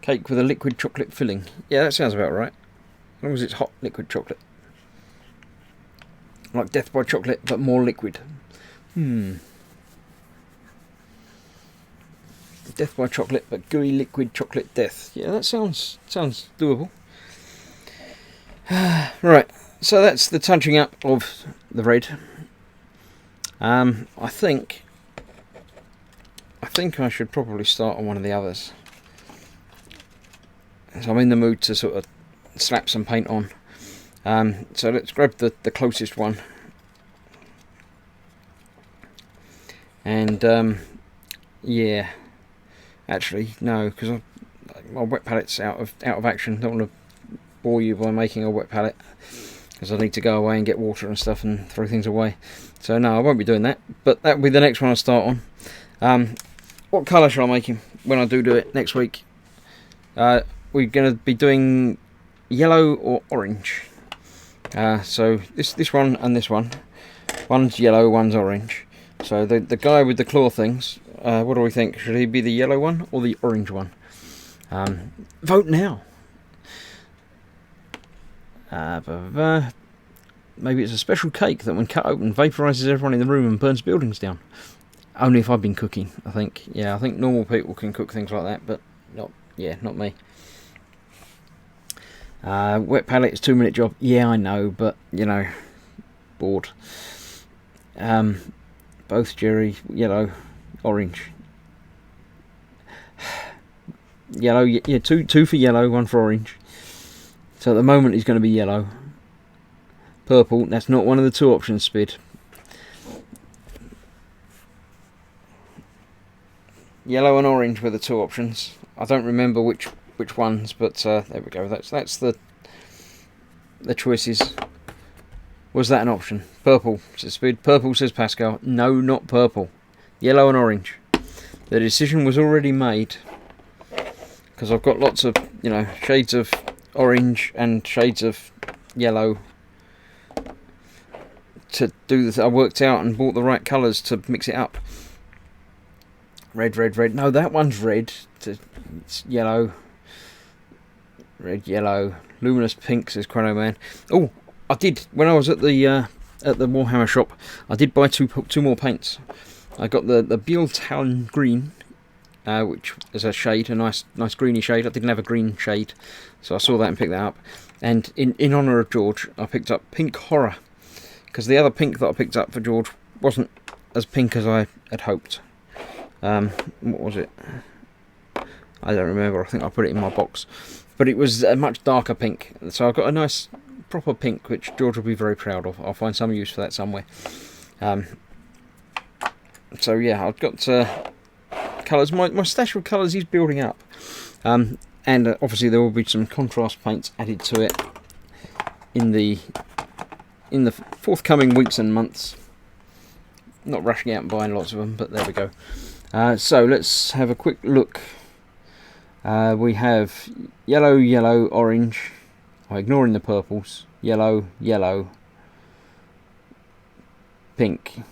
S1: Cake with a liquid chocolate filling. Yeah, that sounds about right. As long as it's hot liquid chocolate. Like Death by Chocolate, but more liquid. Death by Chocolate, but gooey liquid chocolate death. Yeah, that sounds doable. Right, so that's the touching up of the red. I think I should probably start on one of the others. So I'm in the mood to sort of slap some paint on. So let's grab the closest one. And yeah, actually no, because my wet palette's out of action. Don't want to bore you by making a wet palette, because I need to go away and get water and stuff and throw things away. So no, I won't be doing that. But that'll be the next one I start on. What colour shall I make him when I do it next week? We're going to be doing yellow or orange. So this one and this one. One's yellow, one's orange. So the guy with the claw things, what do we think? Should he be the yellow one or the orange one? Vote now. Maybe it's a special cake that when cut open vaporises everyone in the room and burns buildings down. Only if I've been cooking, I think. Yeah, I think normal people can cook things like that, but not me. Wet palette is 2-minute job. Yeah, I know, but, you know, bored. Both Jerry, yellow, orange. Yellow, yeah, two for yellow, one for orange. So at the moment he's going to be yellow. Purple, that's not one of the two options, Spid. Yellow and orange were the two options. I don't remember which ones, but there we go. That's the choices. Was that an option? Purple, says Speed. Purple, says Pascal. No, not purple. Yellow and orange. The decision was already made, because I've got lots of, you know, shades of orange and shades of yellow to do this. I worked out and bought the right colours to mix it up. Red, red, red. No, that one's red. It's yellow. Red, yellow. Luminous pink, says Chrono Man. Oh, I did, when I was at the Warhammer shop, I did buy two more paints. I got the Beal Talon Green, which is a shade, a nice greeny shade. I didn't have a green shade, so I saw that and picked that up. And in honour of George, I picked up Pink Horror, because the other pink that I picked up for George wasn't as pink as I had hoped. What was it? I don't remember. I think I put it in my box, but it was a much darker pink. So I've got a nice proper pink, which George will be very proud of. I'll find some use for that somewhere. So yeah, I've got colours. My stash of colours is building up, and obviously there will be some contrast paints added to it in the forthcoming weeks and months. Not rushing out and buying lots of them, but there we go. So let's have a quick look. We have yellow, yellow, orange. I'm ignoring the purples. Yellow, yellow, pink.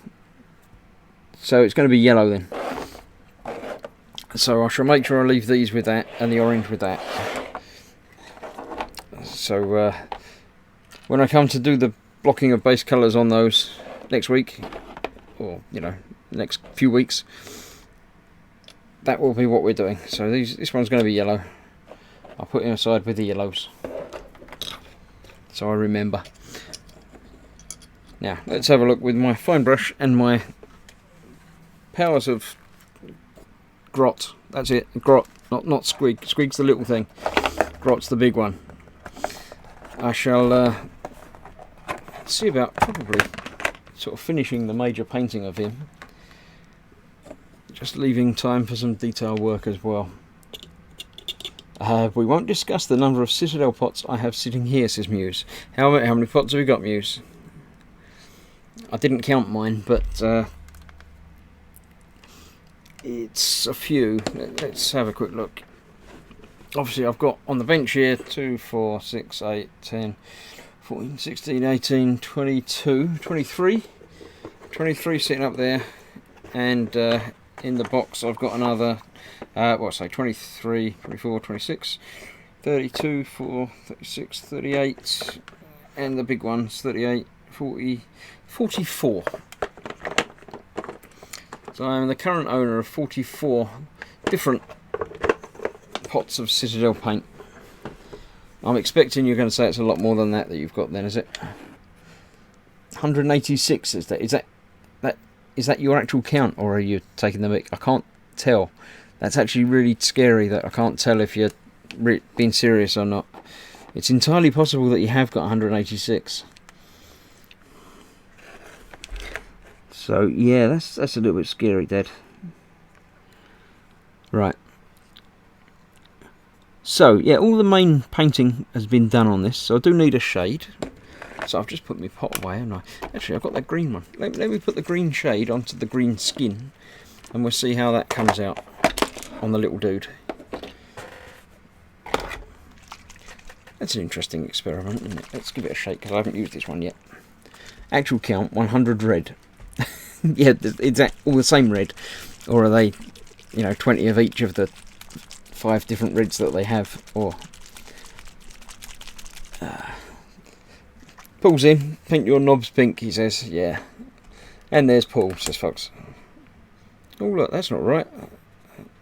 S1: So it's going to be yellow then. So I shall make sure I leave these with that and the orange with that. So when I come to do the blocking of base colours on those next week, or next few weeks, that will be what we're doing. So this one's going to be yellow. I'll put him aside with the yellows, so I remember. Now let's have a look with my fine brush and my powers of grot. That's it, grot, not squig. Squig's the little thing, grot's the big one. I shall see about probably sort of finishing the major painting of him, just leaving time for some detail work as well. We won't discuss the number of Citadel pots I have sitting here, says Muse. How many pots have we got, Muse? I didn't count mine, but it's a few. Let's have a quick look. Obviously I've got on the bench here 2, 4, 6, 8, 10, 14, 16, 18, 22, 23 sitting up there, and in the box I've got another 23, 24, 26, 32, 4, 36, 38, and the big ones 38, 40, 44. So I am the current owner of 44 different pots of Citadel paint. I'm expecting you're going to say it's a lot more than that you've got then, is it? 186 is that? Is that your actual count, or are you taking the mic? I can't tell. That's actually really scary that I can't tell if you're being serious or not. It's entirely possible that you have got 186. So yeah, that's a little bit scary, Dad. Right. So yeah, all the main painting has been done on this, so I do need a shade. So I've just put my pot away, haven't I? Actually, I've got that green one. Let me put the green shade onto the green skin, and we'll see how that comes out on the little dude. That's an interesting experiment, isn't it? Let's give it a shake, because I haven't used this one yet. Actual count, 100 red. Yeah, it's all the same red. Or are they, 20 of each of the 5 different reds that they have? Or Paul's in. Paint your knobs pink, he says. Yeah. And there's Paul, says Fox. Oh look, that's not right.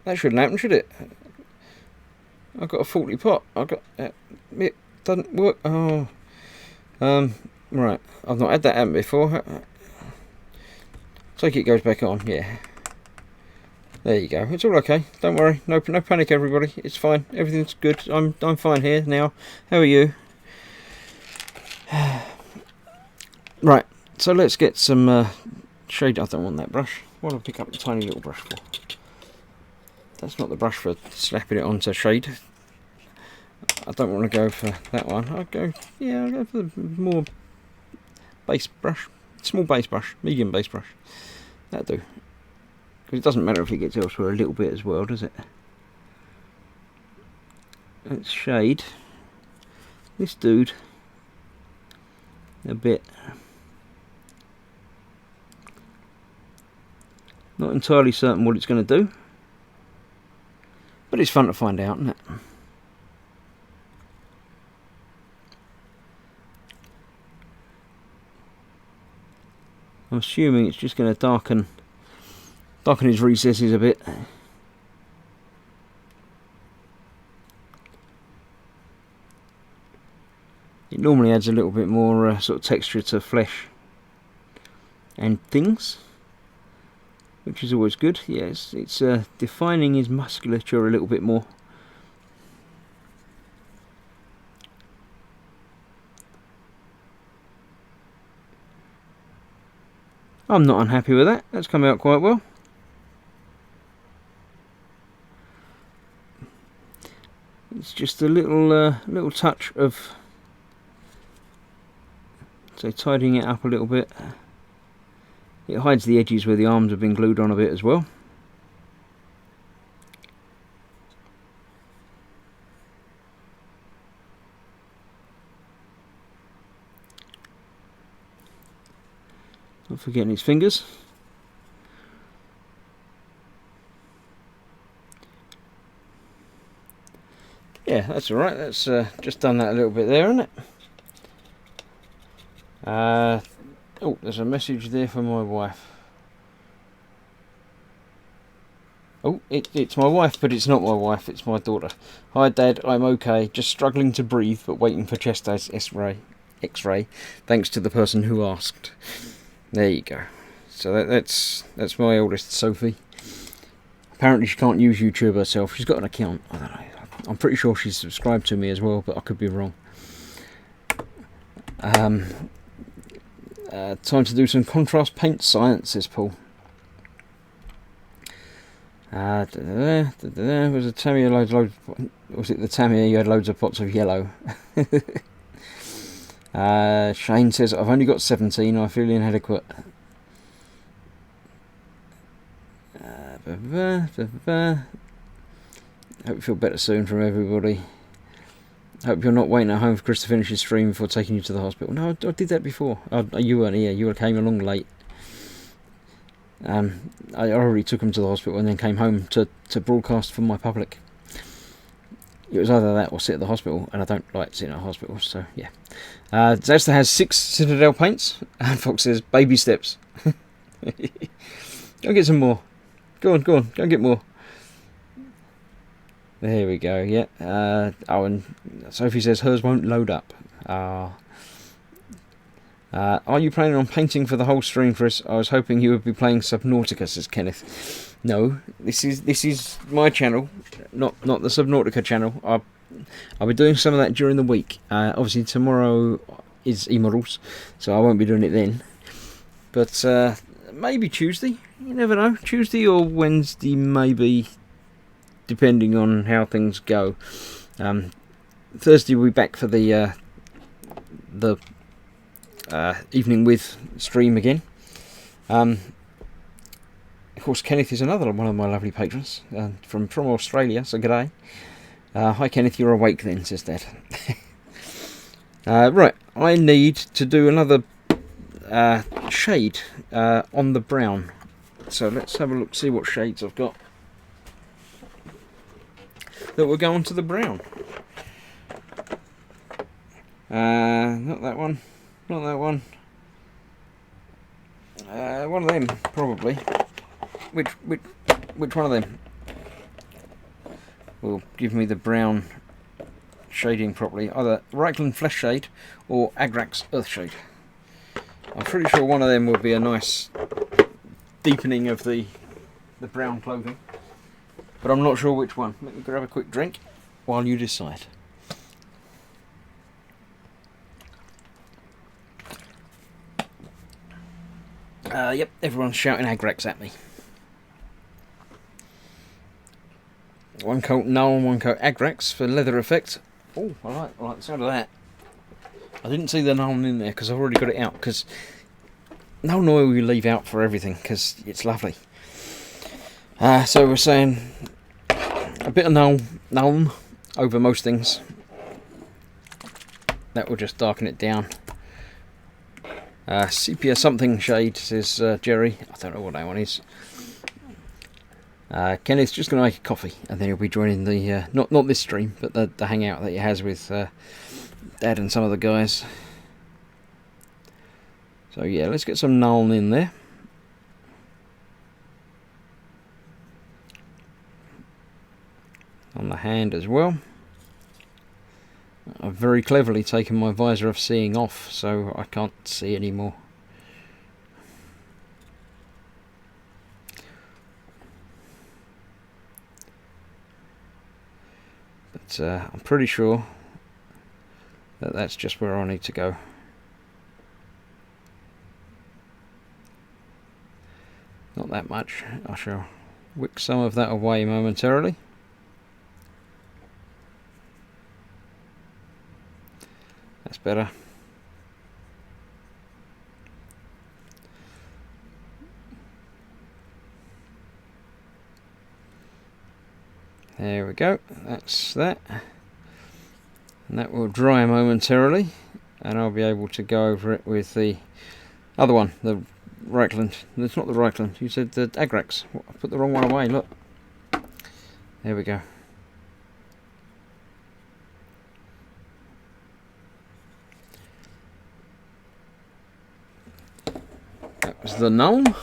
S1: That shouldn't happen, should it? I've got a faulty pot. It doesn't work. Oh. Right. I've not had that happen before. Take it goes back on. Yeah. There you go. It's all okay. Don't worry. No panic, everybody. It's fine. Everything's good. I'm fine here now. How are you? Right. So let's get some shade. I don't want that brush. What do I pick up the tiny little brush for? That's not the brush for slapping it onto shade. I don't want to go for that one. I'll go for the more base brush. Small base brush. Medium base brush. That'll do. Because it doesn't matter if it gets elsewhere a little bit as well, does it? Let's shade this dude a bit. Not entirely certain what it's going to do, but it's fun to find out, isn't it? I'm assuming it's just going to darken his recesses a bit. It normally adds a little bit more sort of texture to flesh and things, which is always good. Yes, it's defining his musculature a little bit more. I'm not unhappy with that. That's come out quite well. It's just a little touch of, so tidying it up a little bit. It hides the edges where the arms have been glued on a bit as well. Not forgetting his fingers. Yeah, that's alright. That's just done that a little bit there, isn't it? Oh, there's a message there for my wife. Oh, it's my wife, but it's not my wife, it's my daughter. Hi Dad, I'm okay, just struggling to breathe, but waiting for chest X-ray, thanks to the person who asked. There you go. So that's my oldest, Sophie. Apparently she can't use YouTube herself, she's got an account, I don't know. I'm pretty sure she's subscribed to me as well, but I could be wrong. Time to do some contrast paint science, says Paul. Was a Tamiya loads? Was it the Tamiya you had loads of pots of yellow? Shane says, I've only got 17, I feel inadequate. Hope you feel better soon from everybody. Hope you're not waiting at home for Chris to finish his stream before taking you to the hospital. No, I did that before. You weren't here, you came along late. I already took him to the hospital and then came home to broadcast for my public. It was either that or sit at the hospital, and I don't like sitting at hospitals, so yeah. Zasta has 6 Citadel paints, and Fox says, baby steps. Go get some more. Go on, go and get more. There we go, yeah. Oh, and Sophie says hers won't load up. Are you planning on painting for the whole stream, Chris? I was hoping you would be playing Subnautica, says Kenneth. No, this is my channel, not the Subnautica channel. I'll be doing some of that during the week. Obviously tomorrow is Immortals, so I won't be doing it then. But maybe Tuesday, you never know. Tuesday or Wednesday maybe, depending on how things go. Thursday we'll be back for the evening with stream again. Of course, Kenneth is another one of my lovely patrons from Australia, so g'day. Hi Kenneth, you're awake then, says Dad. Right, I need to do another shade on the brown. So let's have a look, see what shades I've got that will go onto the brown. Not that one. Not that one. One of them, probably. Which one of them will give me the brown shading properly? Either Reichland Flesh Shade or Agrax Earth Shade. I'm pretty sure one of them will be a nice deepening of the brown clothing, but I'm not sure which one. Let me grab a quick drink while you decide. Yep, everyone's shouting Agrax at me. One coat Null and one coat Agrax for leather effect. Oh, I like the sound of that. I didn't see the Null in there because I've already got it out, because Null oil we leave out for everything because it's lovely. So we're saying a bit of Null over most things. That will just darken it down. Sepia something shade, says Jerry. I don't know what that one is. Kenneth's just going to make a coffee, and then he'll be joining the not this stream, but the hangout that he has with Dad and some of the guys. So yeah, let's get some Null in there. On the hand as well. I've very cleverly taken my visor of seeing off, so I can't see anymore. But I'm pretty sure that that's just where I need to go. Not that much. I shall wick some of that away momentarily. That's better. There we go, that's that. And that will dry momentarily, and I'll be able to go over it with the other one, the Reichland. It's not the Reichland, you said the Agrax. I put the wrong one away, look. There we go. There's the gnome.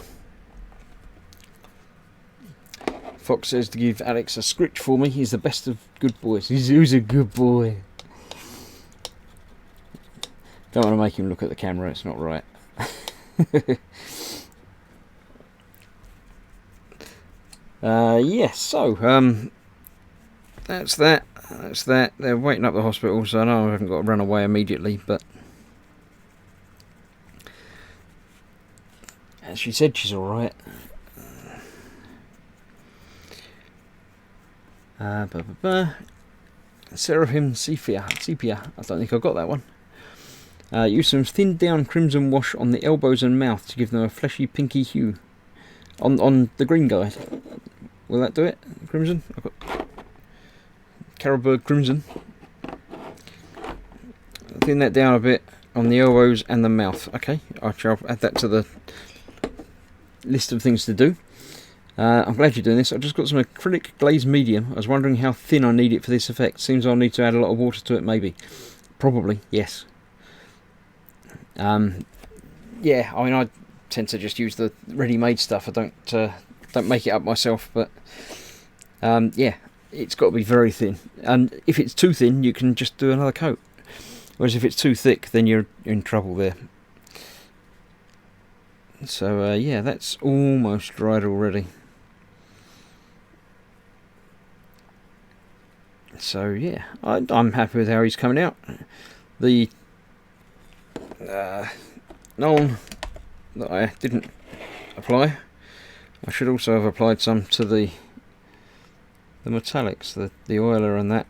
S1: Fox says to give Alex a scritch for me. He's the best of good boys. He's a good boy. Don't want to make him look at the camera, it's not right. Yes, so that's that. They're waiting up the hospital, so I know I haven't got to run away immediately, but as she said, she's alright. Seraphim Sepia. I don't think I got that one. Use some thinned down crimson wash on the elbows and mouth to give them a fleshy pinky hue. On the green guide. Will that do it? Crimson? I've got Carroburg Crimson. Thin that down a bit on the elbows and the mouth. Okay, I shall add that to the list of things to do. I'm glad you're doing this. I've just got some acrylic glazed medium. I was wondering how thin I need it for this effect. Seems I'll need to add a lot of water to it, maybe. Probably, yes. Yeah, I mean, I tend to just use the ready-made stuff. I don't make it up myself, but yeah, it's got to be very thin. And if it's too thin, you can just do another coat. Whereas if it's too thick, then you're in trouble there. So yeah, that's almost dried already. So yeah, I'm happy with how he's coming out. The Nolan that I didn't apply, I should also have applied some to the metallics, the oiler and that.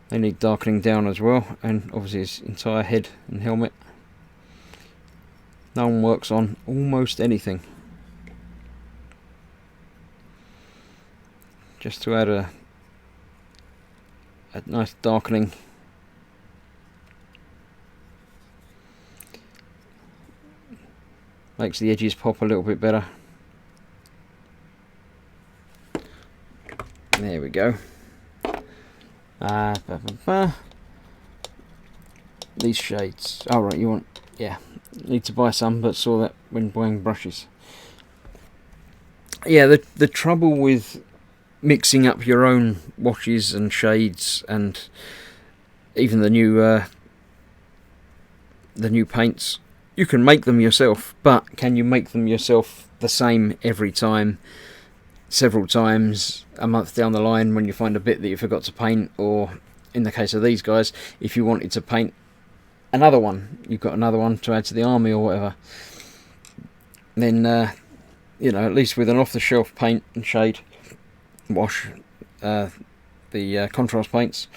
S1: They need darkening down as well, and obviously his entire head and helmet. Nolan works on almost anything. Just to add a nice darkening. Makes the edges pop a little bit better. There we go. These shades. Oh right, you want, yeah. Need to buy some, but saw that when buying brushes. Yeah, the trouble with mixing up your own washes and shades and even the new paints, you can make them yourself, but can you make them yourself the same every time, several times a month down the line when you find a bit that you forgot to paint? Or in the case of these guys, if you wanted to paint another one, you've got another one to add to the army or whatever, then you know, at least with an off-the-shelf paint and shade wash, the contrast paints,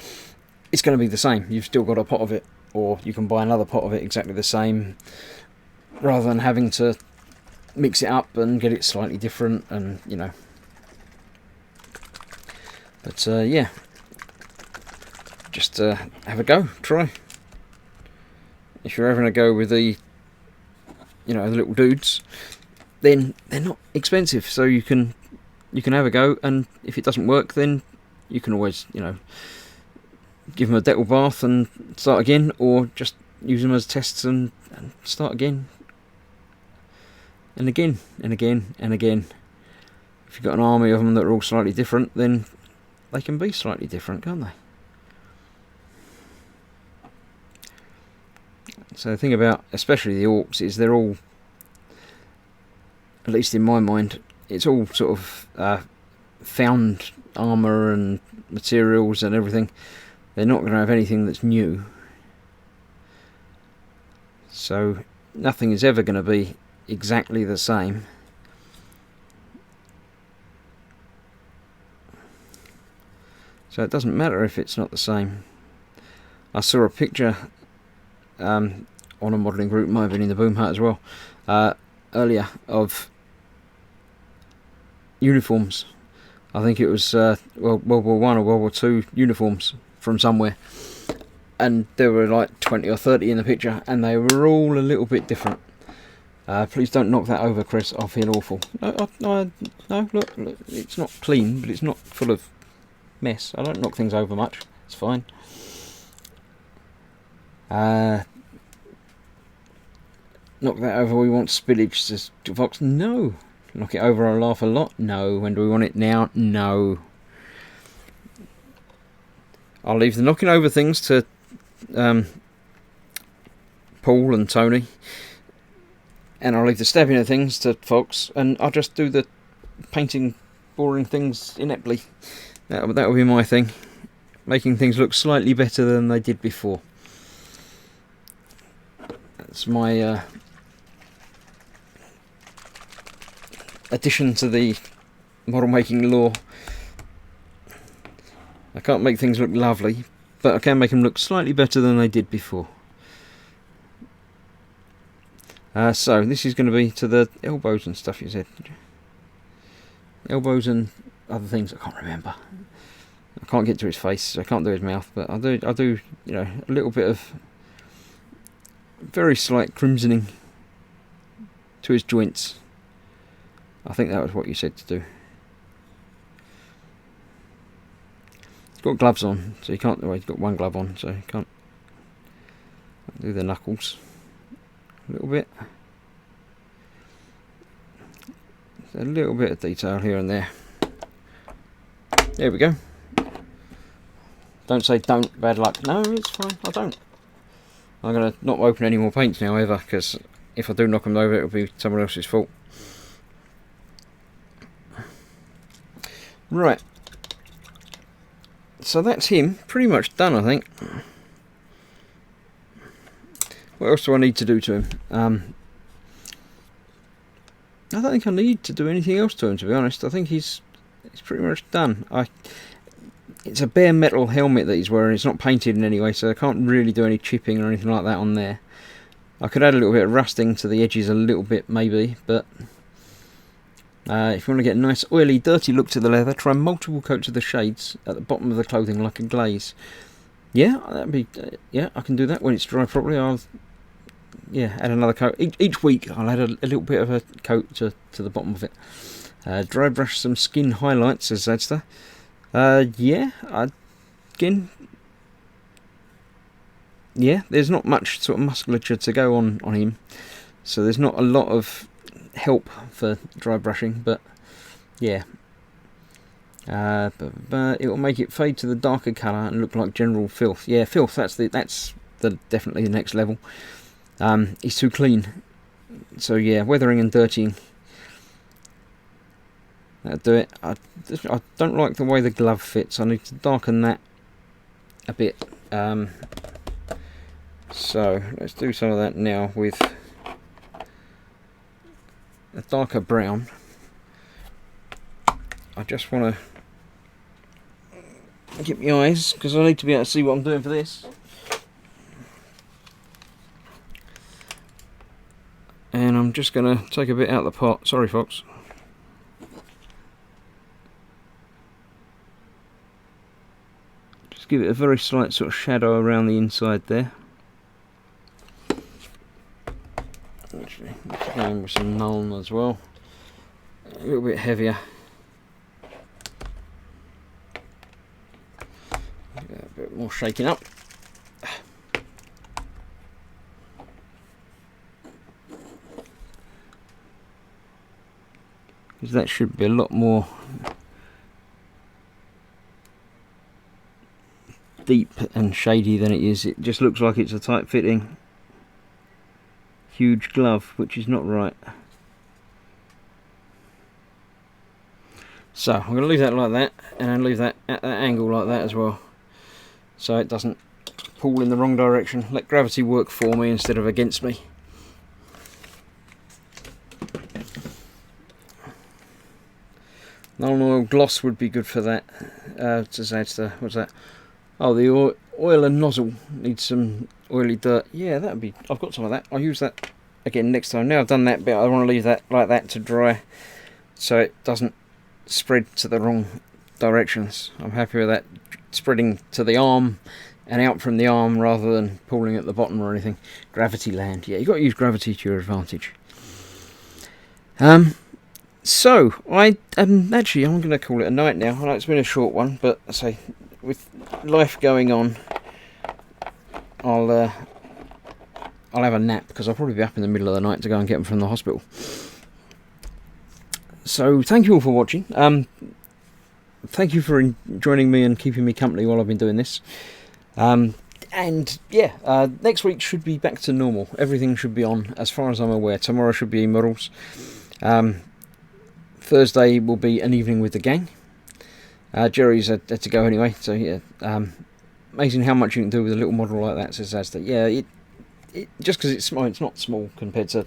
S1: it's going to be the same. You've still got a pot of it, or you can buy another pot of it exactly the same, rather than having to mix it up and get it slightly different, and you know. But yeah, just have a go, try. If you're having a go with the, you know, the little dudes, then they're not expensive, so you can have a go, and if it doesn't work, then you can always, you know, give them a Dettol bath and start again, or just use them as tests and start again, and again, and again, and again. If you've got an army of them that are all slightly different, then they can be slightly different, can't they? So the thing about, especially the orcs, is they're all, at least in my mind, it's all sort of found armour and materials and everything. They're not going to have anything that's new. So nothing is ever going to be exactly the same. So it doesn't matter if it's not the same. I saw a picture on a modelling group, might have been in the Boom Hut as well, earlier, of uniforms. I think it was World War One or World War Two uniforms from somewhere, and there were like 20 or 30 in the picture, and they were all a little bit different. Please don't knock that over, Chris. I feel awful. No, look, it's not clean, but it's not full of mess. I don't knock things over much. It's fine. knock that over, we want spillage, says Fox. No. Knock it over, I laugh a lot. No. When do we want it now? No. I'll leave the knocking over things to Paul and Tony, and I'll leave the stabbing of things to Fox, and I'll just do the painting boring things ineptly. That'll be my thing, making things look slightly better than they did before. That's my addition to the model making law. I can't make things look lovely, but I can make them look slightly better than they did before. So this is going to be to the elbows and stuff, you said. Elbows and other things I can't remember. I can't get to his face, so I can't do his mouth, but I'll do you know, a little bit of very slight crimsoning to his joints. I think that was what you said to do. He's got gloves on, so he can't. Well, he's got one glove on, so he can't do the knuckles. A little bit. A little bit of detail here and there. There we go. Don't say don't, bad luck. No, it's fine, I don't. I'm going to not open any more paints now ever, because if I do knock them over, it'll be someone else's fault. Right. So that's him, pretty much done, I think. What else do I need to do to him? I don't think I need to do anything else to him, to be honest. I think he's pretty much done. It's a bare metal helmet that he's wearing. It's not painted in any way, so I can't really do any chipping or anything like that on there. I could add a little bit of rusting to the edges a little bit, maybe, but if you want to get a nice oily, dirty look to the leather, try multiple coats of the shades at the bottom of the clothing like a glaze. Yeah, that'd be yeah, I can do that when it's dry properly. I'll add another coat each week. I'll add a little bit of a coat to the bottom of it. Dry brush some skin highlights, as Zadster. There's not much sort of musculature to go on him, so there's not a lot of help for dry brushing, but yeah. But it will make it fade to the darker colour and look like general filth. Yeah, filth. That's definitely the next level. He's too clean. So yeah, weathering and dirtying. That'll do it. I don't like the way the glove fits. I need to darken that a bit. So let's do some of that now with a darker brown. I just want to get my eyes, because I need to be able to see what I'm doing for this. And I'm just going to take a bit out of the pot. Sorry, Fox. Just give it a very slight sort of shadow around the inside there. Actually, let's go in with some Nuln as well. A little bit heavier. A bit more shaking up. Because that should be a lot more deep and shady than it is. It just looks like it's a tight fitting huge glove, which is not right. So I'm going to leave that like that, and then leave that at that angle like that as well, so it doesn't pull in the wrong direction. Let gravity work for me instead of against me. Nuln oil gloss would be good for that. What's that? Oh, the oil and nozzle needs some oily dirt. Yeah, that'd be. I've got some of that. I'll use that again next time. Now I've done that bit, I want to leave that like that to dry, so it doesn't spread to the wrong directions. I'm happy with that spreading to the arm and out from the arm rather than pulling at the bottom or anything. Gravity land. Yeah, you've got to use gravity to your advantage. So I'm going to call it a night now. I know it's been a short one, but I say with life going on, I'll I'll have a nap, because I'll probably be up in the middle of the night to go and get them from the hospital. So thank you all for watching. Thank you for joining me and keeping me company while I've been doing this. And yeah, next week should be back to normal. Everything should be on, as far as I'm aware. Tomorrow should be models. Thursday will be an evening with the gang. Jerry's had to go anyway, so yeah. Amazing how much you can do with a little model like that. Says that. Yeah, it just because it's small, it's not small compared to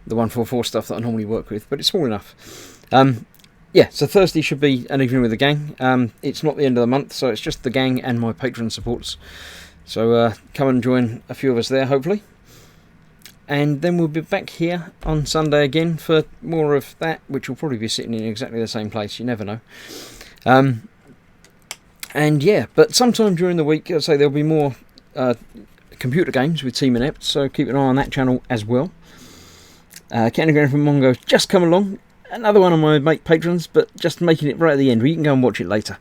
S1: the 144 stuff that I normally work with, but it's small enough. Yeah, so Thursday should be an evening with the gang. It's not the end of the month, so it's just the gang and my patron supporters. So come and join a few of us there, hopefully. And then we'll be back here on Sunday again for more of that, which will probably be sitting in exactly the same place. You never know. And yeah, but sometime during the week, I'd say there'll be more computer games with Team Inept, so keep an eye on that channel as well. Candygram from Mongo's just come along. Another one of my mate patrons, but just making it right at the end, where you can go and watch it later.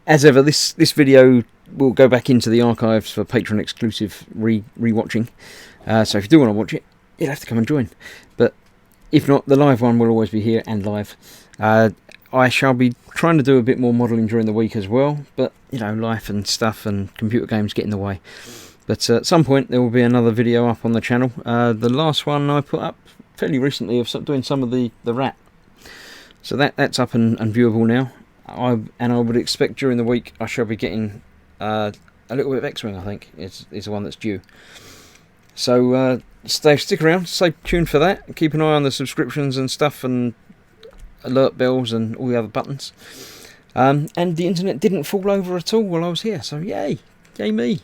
S1: As ever, this video will go back into the archives for patron exclusive re-watching. So if you do want to watch it, you'll have to come and join. But if not, the live one will always be here and live. I shall be trying to do a bit more modelling during the week as well, but you know, life and stuff and computer games get in the way. But at some point there will be another video up on the channel. The last one I put up fairly recently of doing some of the rat. So that's up and viewable now. I would expect during the week I shall be getting a little bit of X-Wing, I think, is the one that's due. So stick around, stay tuned for that. Keep an eye on the subscriptions and stuff and alert bells and all the other buttons. And the internet didn't fall over at all while I was here, so yay me.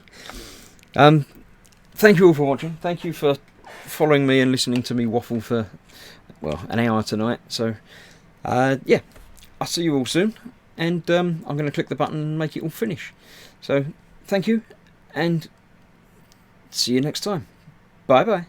S1: Thank you all for watching. Thank you for following me and listening to me waffle for, well, an hour tonight. So yeah, I'll see you all soon, and I'm going to click the button and make it all finish. So thank you, and see you next time. Bye bye.